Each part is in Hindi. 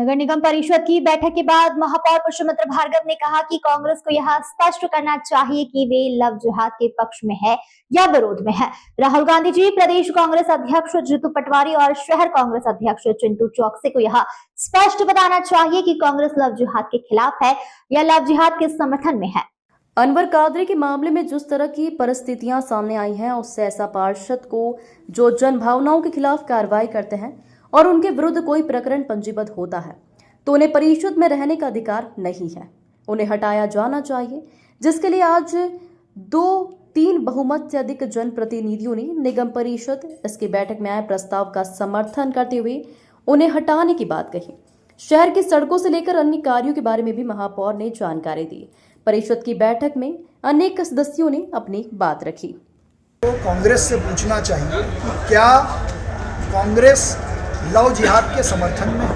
नगर निगम परिषद की बैठक के बाद महापौर पुष्पमित्र भार्गव ने कहा कि कांग्रेस को यह स्पष्ट करना चाहिए कि वे लव जिहाद के पक्ष में है या विरोध में है। राहुल गांधी जी, प्रदेश कांग्रेस अध्यक्ष जीतू पटवारी और शहर कांग्रेस अध्यक्ष चिंटू चौकसे को यह स्पष्ट बताना चाहिए कि कांग्रेस लव जिहाद के खिलाफ है या लव जिहाद के समर्थन में है। अनवर कादरी के मामले में जिस तरह की परिस्थितियां सामने आई हैं, उससे ऐसा पार्षद को जो जन भावनाओं के खिलाफ कार्रवाई करते हैं और उनके विरुद्ध कोई प्रकरण पंजीबद्ध होता है तो उन्हें परिषद में रहने का अधिकार नहीं है, उन्हें हटाया जाना चाहिए। जिसके लिए आज 2-3 बहुमत से अधिक जनप्रतिनिधियों ने निगम परिषद इसकी बैठक में आए प्रस्ताव का समर्थन करते हुए उन्हें हटाने की बात कही। शहर की सड़कों से लेकर अन्य कार्यों के बारे में भी महापौर ने जानकारी दी। परिषद की बैठक में अनेक सदस्यों ने अपनी बात रखी। तो कांग्रेस से पूछना चाहिए कि क्या कांग्रेस लव जिहाद के समर्थन में है?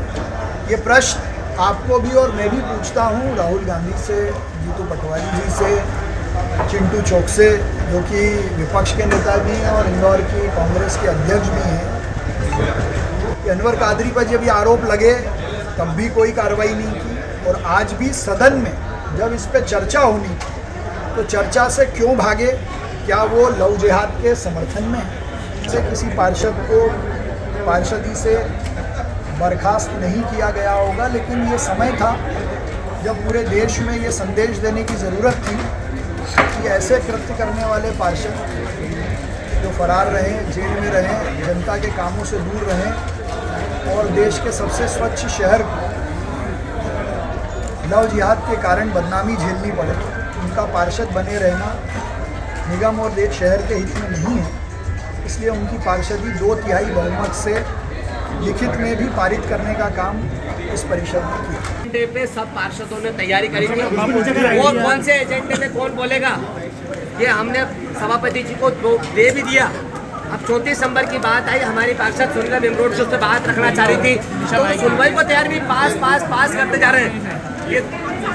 ये प्रश्न आपको भी और मैं भी पूछता हूँ, राहुल गांधी से, जीतू पटवारी जी से, चिंटू चौकसे जो कि विपक्ष के नेता भी हैं और इंदौर की कांग्रेस के अध्यक्ष भी हैं। अनवर कादरी पर जब ये आरोप लगे तब भी कोई कार्रवाई नहीं की और आज भी सदन में जब इस पर चर्चा होनी थी तो चर्चा से क्यों भागे? क्या वो लव जिहाद के समर्थन में है? से किसी पार्षद को पार्षदी से बर्खास्त नहीं किया गया होगा, लेकिन ये समय था जब पूरे देश में ये संदेश देने की ज़रूरत थी कि ऐसे कृत्य करने वाले पार्षद जो फरार रहें, जेल में रहें, जनता के कामों से दूर रहें और देश के सबसे स्वच्छ शहर को लव जिहाद के कारण बदनामी झेलनी पड़े। उनका पार्षद बने रहना निगम और देश शहर के हित में नहीं है, इसलिए उनकी पार्षदी 2/3 बहुमत से लिखित में भी पारित करने का काम इस परिषद ने किया। पे सब पार्षदों ने तैयारी करी थी, वो कौन से एजेंडे में कौन बोलेगा ये हमने सभापति जी को दे भी दिया। अब 34 दिसंबर की बात आई, हमारी पार्षद सुनीता मेमरोड से उससे बात रखना चाह रही थी, तो सुनवाई को तैयार भी पास करते जा रहे हैं। ये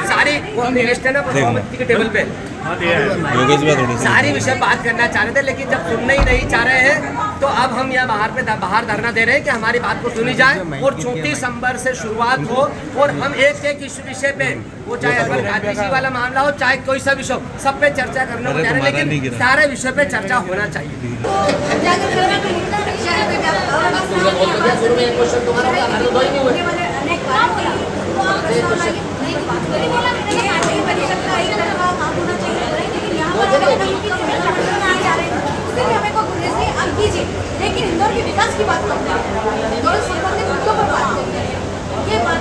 सारी लिस्ट है ना सभापति के टेबल पे, सारी विषय बात करना चाह रहे थे, लेकिन जब सुनना ही नहीं चाह रहे हैं तो अब हम यहाँ बाहर धरना दे रहे हैं कि हमारी बात को सुनी जाए और 34 दिसंबर से शुरुआत हो और हम एक इस विषय पे, वो चाहे अनवर कादरी जी वाला मामला हो, चाहे कोई सा विषय, सब पे चर्चा करने को जा रहे हैं, लेकिन सारे विषय पे चर्चा होना चाहिए। लेकिन इंदौर के विकास की बात करते हैं, इंदौर सरकार के मुद्दों पर बात करते हैं, ये बात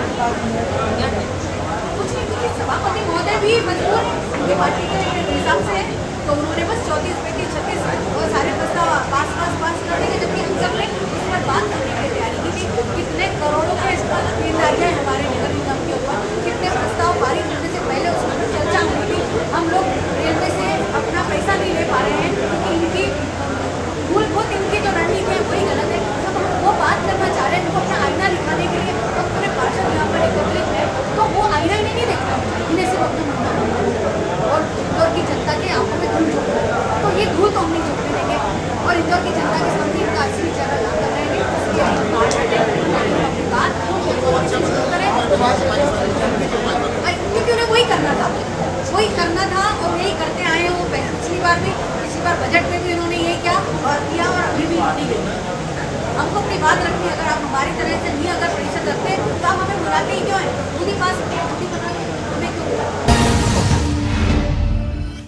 कुछ नहीं। सभापति महोदय भी मजबूर है उनकी पार्टी के हिसाब से, तो उन्होंने बस 34-36 और सारे प्रस्ताव पास कर देंगे, जबकि हम सब ने इस पर बात करने की तैयारी की थी। कितने करोड़ों के खरीदारियाँ हमारे नगर निगम के ऊपर, कितने प्रस्ताव पारित होने से पहले उस पर चर्चा हुई थी। हम लोग रेलवे से अपना पैसा नहीं ले पा रहे हैं क्योंकि इनकी मूलभूत इनकी जो रणनीति है वही गलत है। जब हम वो बात करना चाह रहे हैं, उनको अपना आईना दिखाने के लिए तो पूरे पार्षद यहाँ पर एकत्रित है, तो वो आईना ही नहीं देखता, इन्हें सिर्फ अपना मुद्दा और इंदौर की जनता के आंखों में धूल झोंक रहे हैं। तो ये धूल तो हम नहीं झोंकने देंगे और इंदौर की जनता के सामने इनका असली चेहरा ला कर रहेंगे। क्योंकि उन्हें वही करना था और यही करते आए हैं। वो पिछली बार बजट में भी उन्होंने यही किया और अभी भी नहीं गई। हमको अपनी बात रखनी, अगर आप हमारी तरह से नहीं अगर परिषद रखते तो आप हमें बुलाते ही